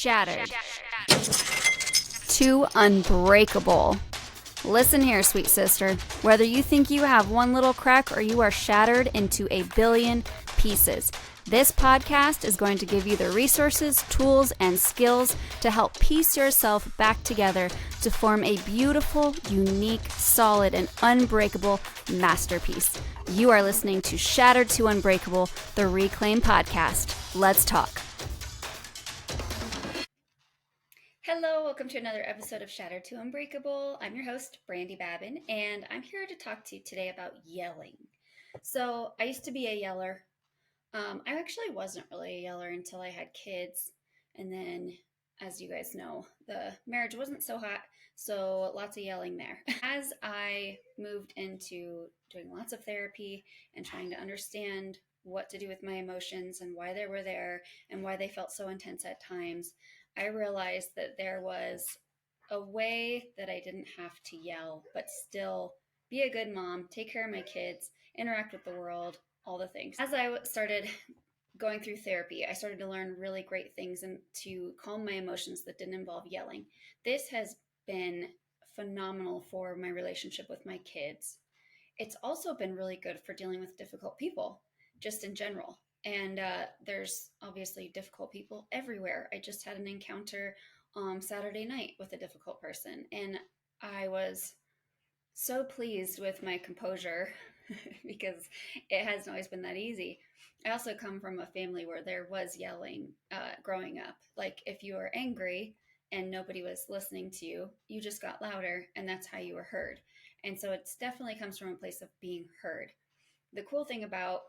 Shattered. To Unbreakable. Listen here, sweet sister. Whether you think you have one little crack or you are shattered into a billion pieces, this podcast is going to give you the resources, tools, and skills to help piece yourself back together to form a beautiful, unique, solid, and unbreakable masterpiece. You are listening to Shattered to Unbreakable, the Reclaim Podcast. Let's talk. Hello, welcome to another episode of Shattered to Unbreakable. I'm your host, Brandi Babin, and I'm here to talk to you today about yelling. So I used to be a yeller. I actually wasn't really a yeller until I had kids. And then, as you guys know, the marriage wasn't so hot, so lots of yelling there. As I moved into doing lots of therapy and trying to understand what to do with my emotions and why they were there and why they felt so intense at times, I realized that there was a way that I didn't have to yell, but still be a good mom, take care of my kids, interact with the world, all the things. As I started going through therapy, I started to learn really great things and to calm my emotions that didn't involve yelling. This has been phenomenal for my relationship with my kids. It's also been really good for dealing with difficult people, just in general. And there's obviously difficult people everywhere. I just had an encounter Saturday night with a difficult person, and I was so pleased with my composure because it hasn't always been that easy. I also come from a family where there was yelling growing up. Like if you were angry and nobody was listening to you, you just got louder, and that's how you were heard. And so it definitely comes from a place of being heard. The cool thing about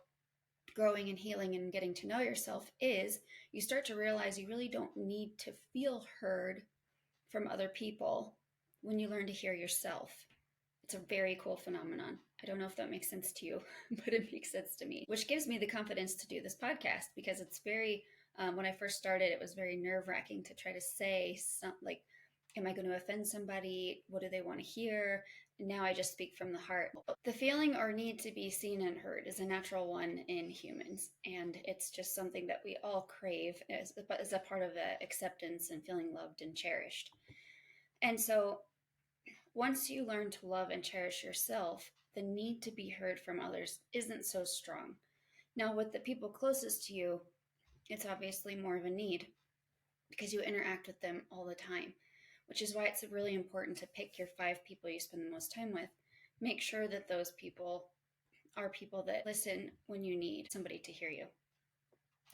growing and healing and getting to know yourself is you start to realize you really don't need to feel heard from other people when you learn to hear yourself. It's a very cool phenomenon. I don't know if that makes sense to you, but it makes sense to me, which gives me the confidence to do this podcast because it's very, when I first started, it was very nerve-wracking to try to say something like, am I going to offend somebody? What do they want to hear? And now I just speak from the heart. The feeling or need to be seen and heard is a natural one in humans, and it's just something that we all crave as a part of acceptance and feeling loved and cherished. And so once you learn to love and cherish yourself, the need to be heard from others isn't so strong. Now, with the people closest to you, it's obviously more of a need because you interact with them all the time, which is why it's really important to pick your 5 people you spend the most time with. Make sure that those people are people that listen when you need somebody to hear you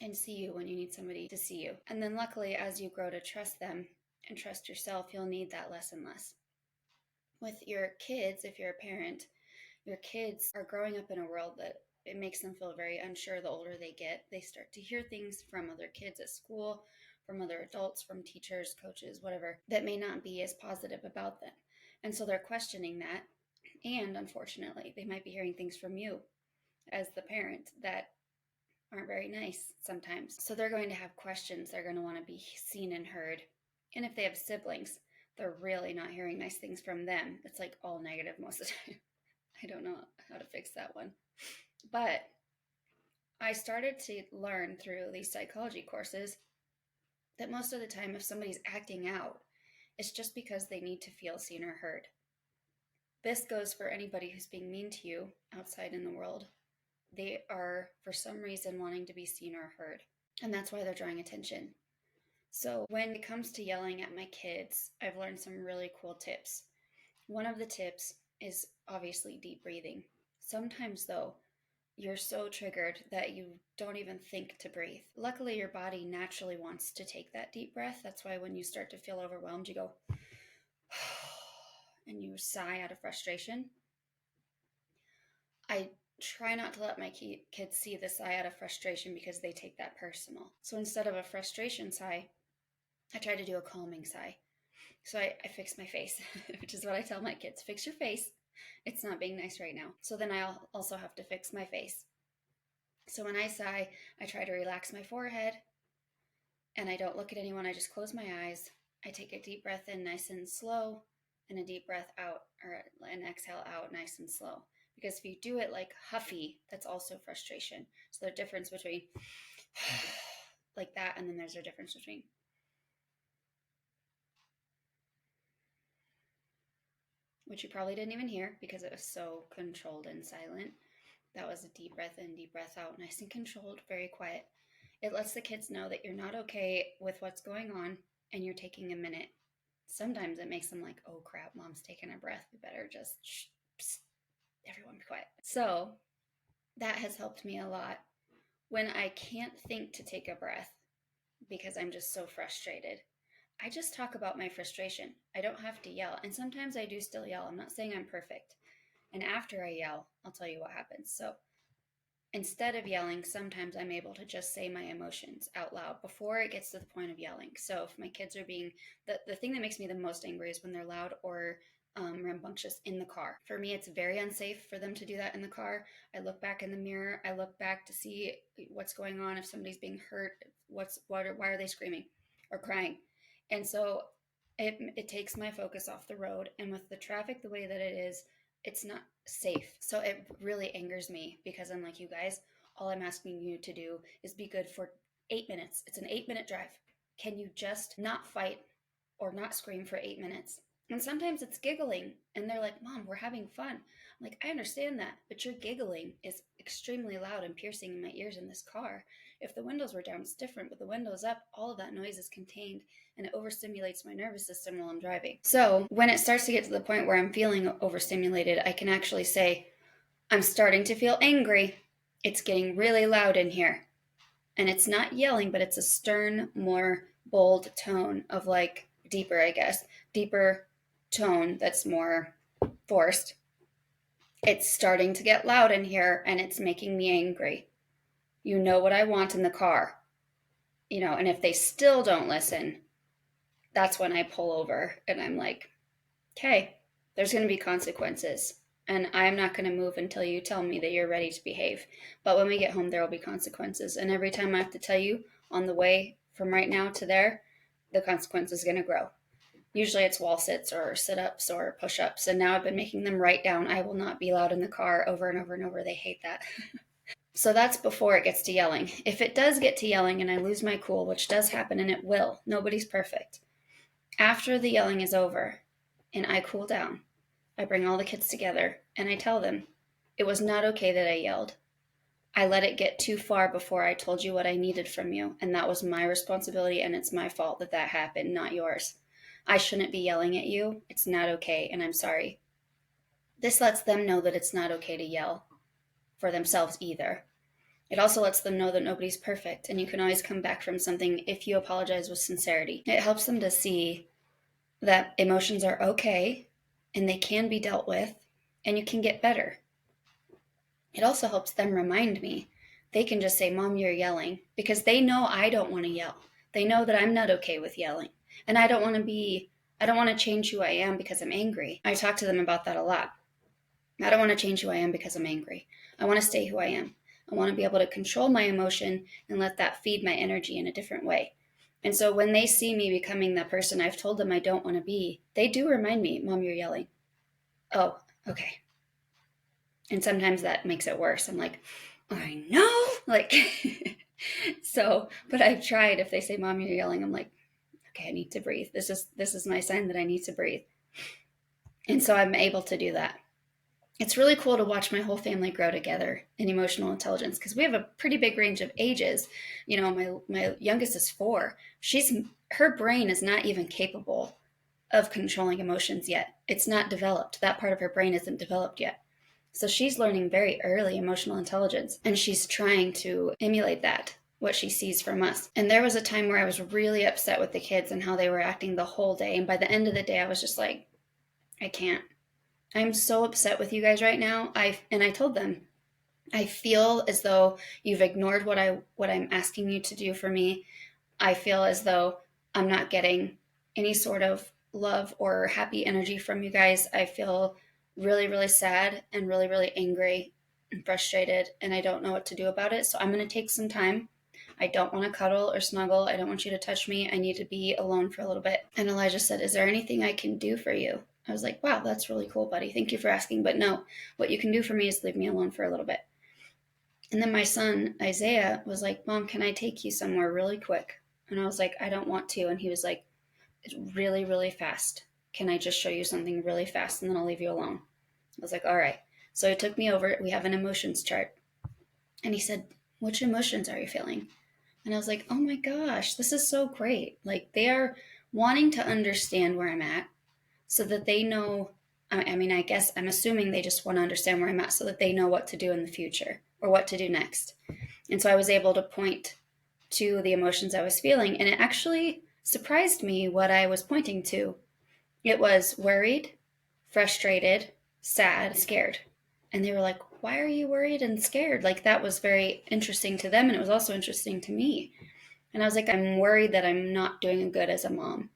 and see you when you need somebody to see you. And then luckily, as you grow to trust them and trust yourself, you'll need that less and less. With your kids, if you're a parent, your kids are growing up in a world that it makes them feel very unsure the older they get. They start to hear things from other kids at school, from other adults, from teachers, coaches, whatever, that may not be as positive about them. And so they're questioning that. And unfortunately, they might be hearing things from you as the parent that aren't very nice sometimes. So they're going to have questions. They're going to want to be seen and heard. And if they have siblings, they're really not hearing nice things from them. It's like all negative most of the time. I don't know how to fix that one. But I started to learn through these psychology courses that most of the time if somebody's acting out, it's just because they need to feel seen or heard. This goes for anybody who's being mean to you outside in the world. They are, for some reason, wanting to be seen or heard. And that's why they're drawing attention. So when it comes to yelling at my kids, I've learned some really cool tips. One of the tips is obviously deep breathing. Sometimes, though, you're so triggered that you don't even think to breathe. Luckily, your body naturally wants to take that deep breath. That's why when you start to feel overwhelmed, you go, and you sigh out of frustration. I try not to let my kids see the sigh out of frustration because they take that personal. So instead of a frustration sigh, I try to do a calming sigh. So I fix my face, which is what I tell my kids, fix your face. It's not being nice right now. So then I also have to fix my face. So when I sigh, I try to relax my forehead and I don't look at anyone. I just close my eyes. I take a deep breath in nice and slow and a deep breath out or an exhale out nice and slow. Because if you do it like huffy, that's also frustration. So the difference between like that and then there's a difference between which you probably didn't even hear because it was so controlled and silent. That was a deep breath in, deep breath out, nice and controlled, very quiet. It lets the kids know that you're not okay with what's going on and you're taking a minute. Sometimes it makes them like, oh crap, mom's taking a breath. We better just everyone be quiet. So that has helped me a lot when I can't think to take a breath because I'm just so frustrated. I just talk about my frustration. I don't have to yell. And sometimes I do still yell. I'm not saying I'm perfect. And after I yell, I'll tell you what happens. So instead of yelling, sometimes I'm able to just say my emotions out loud before it gets to the point of yelling. So if my kids are being, the thing that makes me the most angry is when they're loud or rambunctious in the car. For me, it's very unsafe for them to do that in the car. I look back in the mirror. I look back to see what's going on. If somebody's being hurt, why are they screaming or crying? And so it takes my focus off the road. And with the traffic the way that it is, it's not safe. So it really angers me because I'm like, you guys, all I'm asking you to do is be good for 8 minutes. It's an 8 minute drive. Can you just not fight or not scream for 8 minutes? And sometimes it's giggling and they're like, Mom, we're having fun. I'm like, I understand that, but your giggling is extremely loud and piercing in my ears in this car. If the windows were down, it's different, but the windows up, all of that noise is contained and it overstimulates my nervous system while I'm driving. So when it starts to get to the point where I'm feeling overstimulated, I can actually say, I'm starting to feel angry. It's getting really loud in here. And it's not yelling, but it's a stern, more bold tone of like deeper, I guess, deeper tone that's more forced. It's starting to get loud in here and it's making me angry. You know what I want in the car. And if they still don't listen, that's when I pull over and I'm like, okay, there's going to be consequences. And I'm not going to move until you tell me that you're ready to behave. But when we get home, there will be consequences. And every time I have to tell you on the way from right now to there, the consequence is going to grow. Usually it's wall sits or sit-ups or push-ups. And now I've been making them write down, I will not be loud in the car over and over and over. They hate that. So that's before it gets to yelling. If it does get to yelling and I lose my cool, which does happen and it will, nobody's perfect. After the yelling is over and I cool down, I bring all the kids together and I tell them, it was not okay that I yelled. I let it get too far before I told you what I needed from you, and that was my responsibility and it's my fault that that happened, not yours. I shouldn't be yelling at you. It's not okay, and I'm sorry. This lets them know that it's not okay to yell for themselves either. It also lets them know that nobody's perfect, and you can always come back from something if you apologize with sincerity. It helps them to see that emotions are okay and they can be dealt with, and you can get better. It also helps them remind me. They can just say, Mom, you're yelling, because they know I don't want to yell. They know that I'm not okay with yelling. And I don't want to change who I am because I'm angry. I talk to them about that a lot. I don't want to change who I am because I'm angry. I want to stay who I am. I want to be able to control my emotion and let that feed my energy in a different way. And so when they see me becoming the person I've told them I don't want to be, they do remind me, Mom, you're yelling. Oh, okay. And sometimes that makes it worse. I'm like, I know. Like, but I've tried. If they say, Mom, you're yelling, I'm like, okay, I need to breathe. This is my sign that I need to breathe. And so I'm able to do that. It's really cool to watch my whole family grow together in emotional intelligence because we have a pretty big range of ages. My youngest is 4. Her brain is not even capable of controlling emotions yet. It's not developed. That part of her brain isn't developed yet. So she's learning very early emotional intelligence, and she's trying to emulate that, what she sees from us. And there was a time where I was really upset with the kids and how they were acting the whole day. And by the end of the day, I was just like, I can't. I'm so upset with you guys right now. I told them, I feel as though you've ignored what I'm asking you to do for me. I feel as though I'm not getting any sort of love or happy energy from you guys. I feel really, really sad and really, really angry and frustrated, and I don't know what to do about it. So I'm going to take some time. I don't want to cuddle or snuggle. I don't want you to touch me. I need to be alone for a little bit. And Elijah said, is there anything I can do for you? I was like, wow, that's really cool, buddy. Thank you for asking. But no, what you can do for me is leave me alone for a little bit. And then my son, Isaiah, was like, Mom, can I take you somewhere really quick? And I was like, I don't want to. And he was like, it's really, really fast. can I just show you something really fast and then I'll leave you alone? I was like, all right. So he took me over. We have an emotions chart. And he said, which emotions are you feeling? And I was like, oh my gosh, this is so great. Like, they are wanting to understand where I'm at so that they know. I mean, I guess I'm assuming they just want to understand where I'm at so that they know what to do in the future or what to do next. And so I was able to point to the emotions I was feeling. And it actually surprised me what I was pointing to. It was worried, frustrated, sad, scared. And they were like, why are you worried and scared? Like, that was very interesting to them. And it was also interesting to me. And I was like, I'm worried that I'm not doing good as a mom.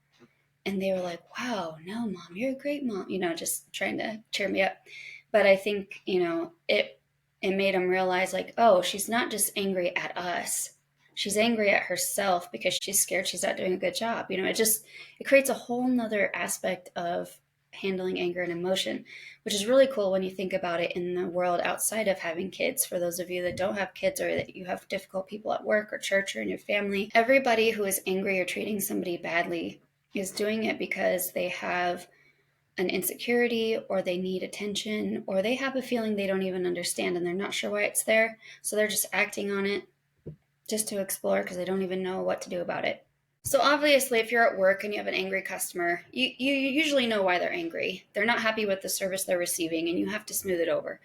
And they were like, wow, no, mom, you're a great mom, just trying to cheer me up. But I think, it made them realize, like, oh, she's not just angry at us. She's angry at herself because she's scared she's not doing a good job. It creates a whole nother aspect of handling anger and emotion, which is really cool when you think about it in the world outside of having kids. For those of you that don't have kids or that you have difficult people at work or church or in your family, everybody who is angry or treating somebody badly is doing it because they have an insecurity or they need attention or they have a feeling they don't even understand and they're not sure why it's there. So they're just acting on it just to explore because they don't even know what to do about it. So obviously, if you're at work and you have an angry customer, you usually know why they're angry. They're not happy with the service they're receiving and you have to smooth it over.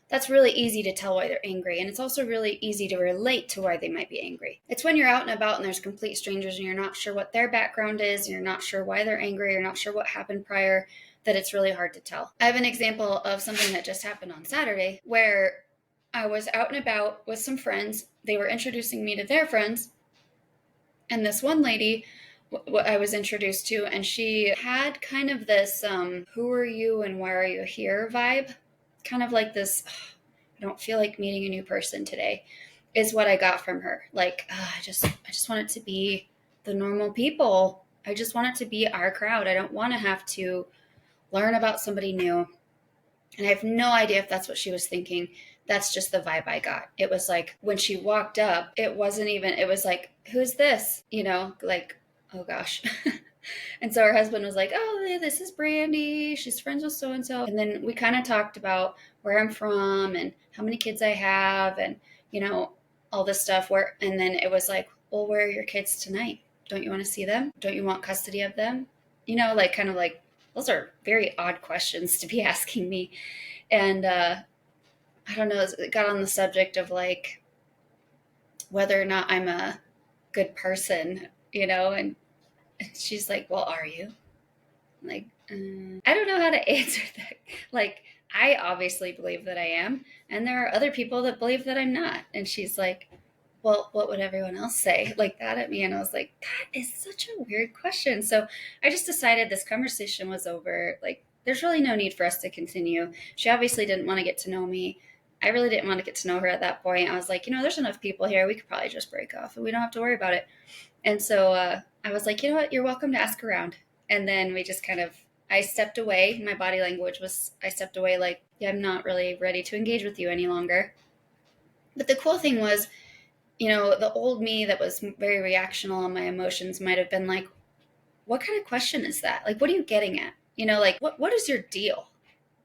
That's really easy to tell why they're angry, and it's also really easy to relate to why they might be angry. It's when you're out and about and there's complete strangers and you're not sure what their background is, and you're not sure why they're angry, you're not sure what happened prior, that it's really hard to tell. I have an example of something that just happened on Saturday where I was out and about with some friends. They were introducing me to their friends, and this one lady what I was introduced to, and she had kind of this who are you and why are you here vibe. Kind of like this, I don't feel like meeting a new person today, is what I got from her. Like, I just want it to be the normal people. I just want it to be our crowd. I don't want to have to learn about somebody new. And I have no idea if that's what she was thinking. That's just the vibe I got. It was like when she walked up, it was like, who's this? Like, oh gosh. And so her husband was like, oh, this is Brandi. She's friends with so-and-so. And then we kind of talked about where I'm from and how many kids I have and, all this stuff. And then it was like, well, where are your kids tonight? Don't you want to see them? Don't you want custody of them? Like kind of like, those are very odd questions to be asking me. And I don't know, it got on the subject of like whether or not I'm a good person, and she's like, well, are you? I'm like, I don't know how to answer that. Like, I obviously believe that I am, and there are other people that believe that I'm not. And she's like, well, what would everyone else say? Like that at me. And I was like, that is such a weird question. So I just decided this conversation was over. Like, there's really no need for us to continue. She obviously didn't want to get to know me. I really didn't want to get to know her at that point. I was like, there's enough people here. We could probably just break off and we don't have to worry about it. And so I was like, you know what? You're welcome to ask around. And then we just I stepped away. My body language was, I stepped away like, yeah, I'm not really ready to engage with you any longer. But the cool thing was, the old me that was very reactional on my emotions might have been like, what kind of question is that? Like, what are you getting at? Like, what is your deal?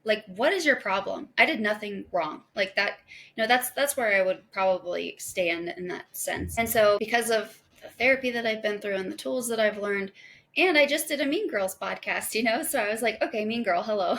Like, what is your problem? I did nothing wrong. Like that, that's where I would probably stand in that sense. And so because of the therapy that I've been through and the tools that I've learned, and I just did a Mean Girls podcast, so I was like, okay, Mean Girl, hello.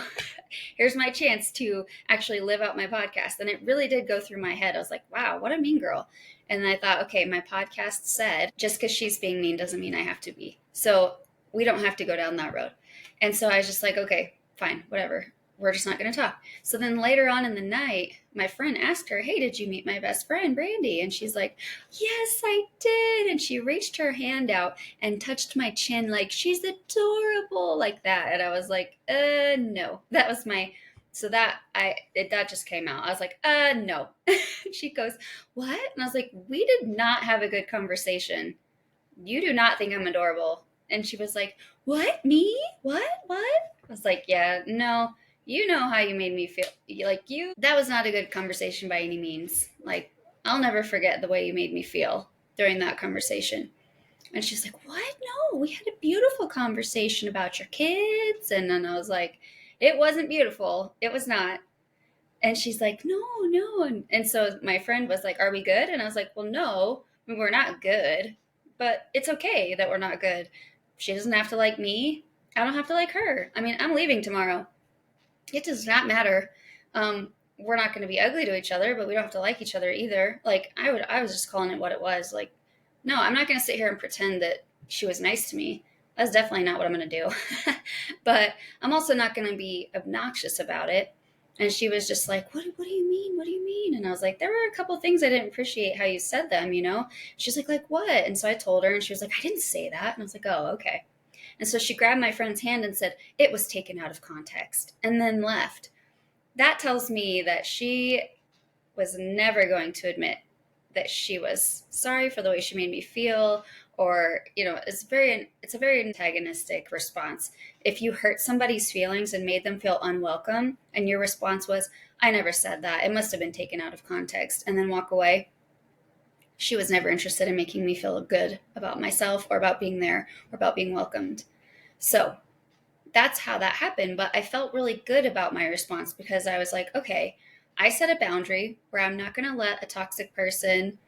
Here's my chance to actually live out my podcast. And it really did go through my head. I was like, wow, what a mean girl. And I thought, okay, my podcast said, just because she's being mean doesn't mean I have to be. So we don't have to go down that road. And so I was just like, okay, fine, whatever. We're just not going to talk. So then later on in the night, my friend asked her, hey, did you meet my best friend, Brandi? And she's like, yes, I did. And she reached her hand out and touched my chin like, she's adorable, like that. And I was like, no. That was so that just came out. I was like, no. She goes, what? And I was like, we did not have a good conversation. You do not think I'm adorable. And she was like, what? Me? What? I was like, yeah, no. You know how you made me feel. That was not a good conversation by any means. Like, I'll never forget the way you made me feel during that conversation. And she's like, what? No, we had a beautiful conversation about your kids. And then I was like, it wasn't beautiful. It was not. And she's like, no, no. And so my friend was like, are we good? And I was like, well, no, we're not good, but it's okay that we're not good. She doesn't have to like me. I don't have to like her. I mean, I'm leaving tomorrow. It does not matter. We're not going to be ugly to each other, but we don't have to like each other either. Like I was just calling it what it was. Like, no, I'm not going to sit here and pretend that she was nice to me. That's definitely not what I'm going to do. But I'm also not going to be obnoxious about it. And she was just like, what do you mean? What do you mean? And I was like, there were a couple things I didn't appreciate how you said them, you know? She's like what? And so I told her, and she was like, I didn't say that. And I was like, oh, okay. And so she grabbed my friend's hand and said, it was taken out of context, and then left. That tells me that she was never going to admit that she was sorry for the way she made me feel, or, you know, it's a very antagonistic response. If you hurt somebody's feelings and made them feel unwelcome, and your response was, I never said that, it must have been taken out of context, and then walk away, she was never interested in making me feel good about myself or about being there or about being welcomed. So that's how that happened. But I felt really good about my response because I was like, okay, I set a boundary where I'm not going to let a toxic person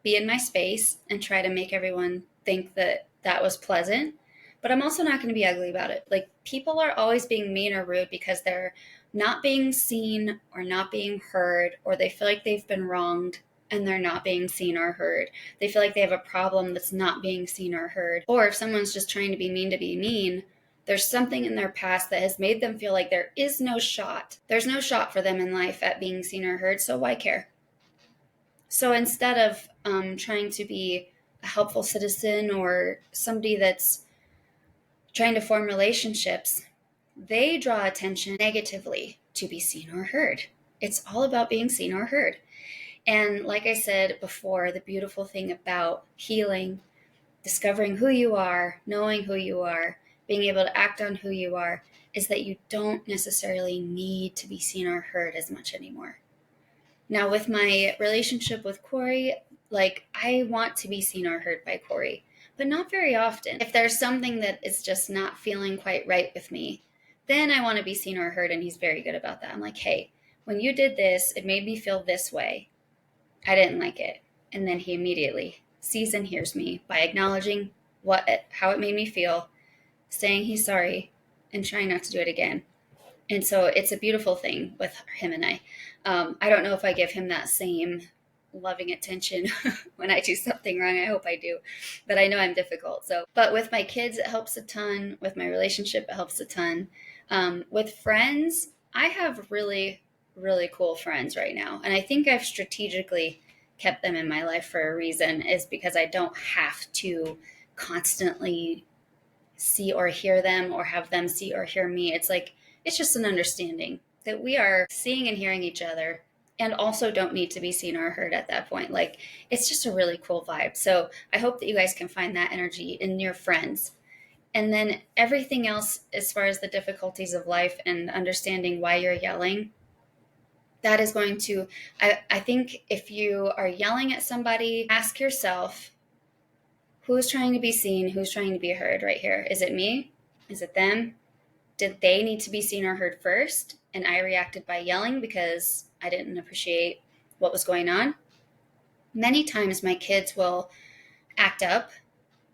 be in my space and try to make everyone think that that was pleasant. But I'm also not going to be ugly about it. Like, people are always being mean or rude because they're not being seen or not being heard, or they feel like they've been wronged and they're not being seen or heard. They feel like they have a problem that's not being seen or heard. Or if someone's just trying to be mean, there's something in their past that has made them feel like there is no shot. There's no shot for them in life at being seen or heard, so why care? So instead of trying to be a helpful citizen or somebody that's trying to form relationships, they draw attention negatively to be seen or heard. It's all about being seen or heard. And like I said before, the beautiful thing about healing, discovering who you are, knowing who you are, being able to act on who you are, is that you don't necessarily need to be seen or heard as much anymore. Now, with my relationship with Corey, like, I want to be seen or heard by Corey, but not very often. If there's something that is just not feeling quite right with me, then I want to be seen or heard, and he's very good about that. I'm like, hey, when you did this, it made me feel this way. I didn't like it. And then he immediately sees and hears me by acknowledging how it made me feel, saying he's sorry, and trying not to do it again. And so it's a beautiful thing with him and I. I don't know if I give him that same loving attention when I do something wrong. I hope I do, but I know I'm difficult. But with my kids, it helps a ton. With my relationship, it helps a ton. With friends, I have really, really cool friends right now. And I think I've strategically kept them in my life for a reason, is because I don't have to constantly see or hear them or have them see or hear me. It's just an understanding that we are seeing and hearing each other, and also don't need to be seen or heard at that point. Like, it's just a really cool vibe. So I hope that you guys can find that energy in your friends. And then everything else, as far as the difficulties of life and understanding why you're yelling, that is going to, I think if you are yelling at somebody, ask yourself, who's trying to be seen? Who's trying to be heard right here? Is it me? Is it them? Did they need to be seen or heard first? And I reacted by yelling because I didn't appreciate what was going on. Many times my kids will act up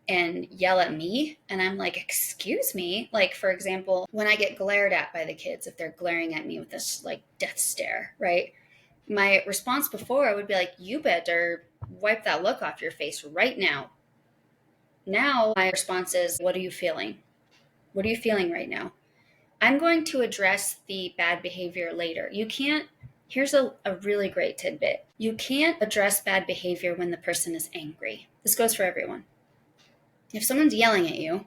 and yell at me, and I'm like, excuse me? Like, for example, when I get glared at by the kids, if they're glaring at me with this like death stare, right? My response before would be like, you better wipe that look off your face right now. Now my response is, what are you feeling? What are you feeling right now? I'm going to address the bad behavior later. Here's a really great tidbit. You can't address bad behavior when the person is angry. This goes for everyone. If someone's yelling at you,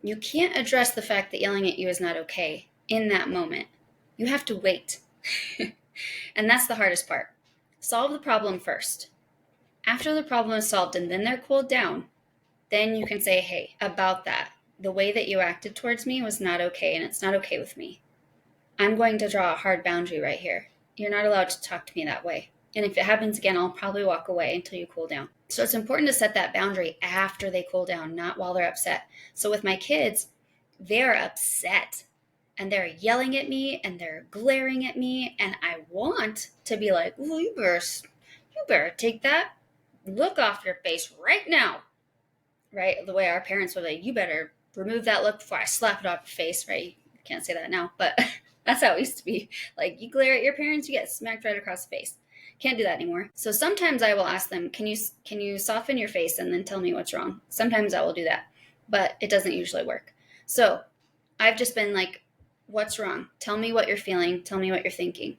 you can't address the fact that yelling at you is not okay in that moment. You have to wait. And that's the hardest part. Solve the problem first. After the problem is solved and then they're cooled down, then you can say, hey, about that, the way that you acted towards me was not okay, and it's not okay with me. I'm going to draw a hard boundary right here. You're not allowed to talk to me that way. And if it happens again, I'll probably walk away until you cool down. So it's important to set that boundary after they cool down, not while they're upset. So with my kids, they're upset and they're yelling at me and they're glaring at me. And I want to be like, well, you better take that look off your face right now. Right? The way our parents were like, you better remove that look before I slap it off your face, right? You can't say that now, but that's how it used to be. Like, you glare at your parents, you get smacked right across the face. Can't do that anymore. So sometimes I will ask them, can you soften your face and then tell me what's wrong? Sometimes I will do that, but it doesn't usually work. So I've just been like, what's wrong? Tell me what you're feeling. Tell me what you're thinking.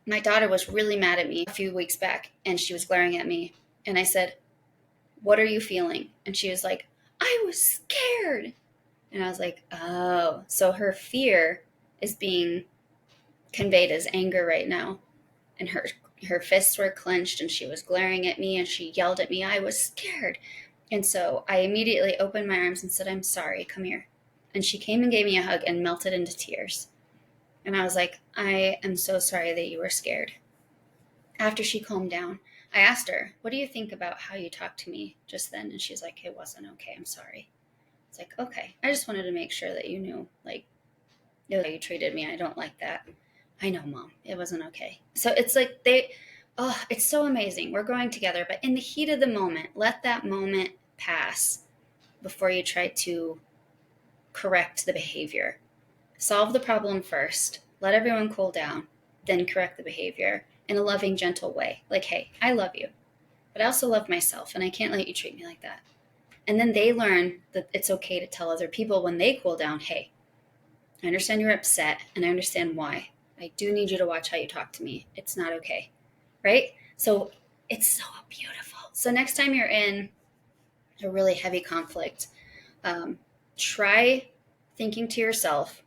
My daughter was really mad at me a few weeks back and she was glaring at me. And I said, what are you feeling? And she was like, I was scared. And I was like, oh, so her fear is being conveyed as anger right now. And her fists were clenched and she was glaring at me and she yelled at me, I was scared. And so I immediately opened my arms and said, I'm sorry, come here. And she came and gave me a hug and melted into tears. And I was like, I am so sorry that you were scared. After she calmed down, I asked her, what do you think about how you talked to me just then? And she's like, it wasn't okay. I'm sorry. It's like, okay. I just wanted to make sure that you knew, like, how you treated me. I don't like that. I know, Mom. It wasn't okay. So it's like it's so amazing. We're growing together. But in the heat of the moment, let that moment pass before you try to correct the behavior. Solve the problem first. Let everyone cool down. Then correct the behavior in a loving, gentle way. Like, hey, I love you, but I also love myself, and I can't let you treat me like that. And then they learn that it's okay to tell other people when they cool down, hey, I understand you're upset, and I understand why. I do need you to watch how you talk to me. It's not okay, right? So it's so beautiful. So next time you're in a really heavy conflict, try thinking to yourself,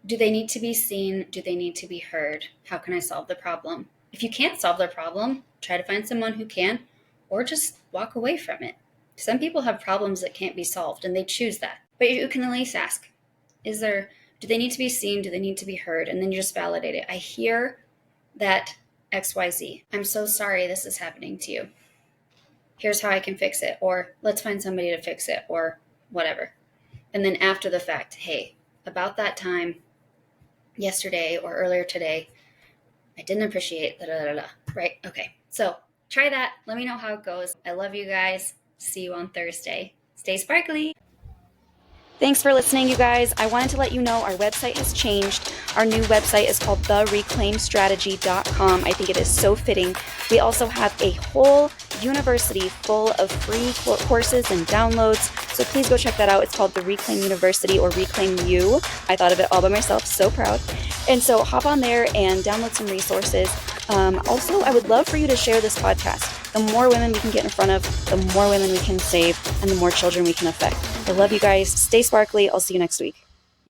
do they need to be seen? Do they need to be heard? How can I solve the problem? If you can't solve their problem, try to find someone who can, or just walk away from it. Some people have problems that can't be solved, and they choose that. But you can at least ask, do they need to be seen? Do they need to be heard? And then you just validate it. I hear that XYZ. I'm so sorry this is happening to you. Here's how I can fix it. Or let's find somebody to fix it, or whatever. And then after the fact, hey, about that time, yesterday or earlier today, I didn't appreciate right? Okay, so try that. Let me know how it goes. I love you guys. See you on Thursday. Stay sparkly. Thanks for listening, you guys. I wanted to let you know our website has changed. Our new website is called thereclaimstrategy.com. I think it is so fitting. We also have a whole university full of free courses and downloads. So please go check that out. It's called the Reclaim University, or Reclaim You. I thought of it all by myself. So proud. And so hop on there and download some resources. Also, I would love for you to share this podcast. The more women we can get in front of, the more women we can save, and the more children we can affect. I love you guys. Stay sparkly. I'll see you next week.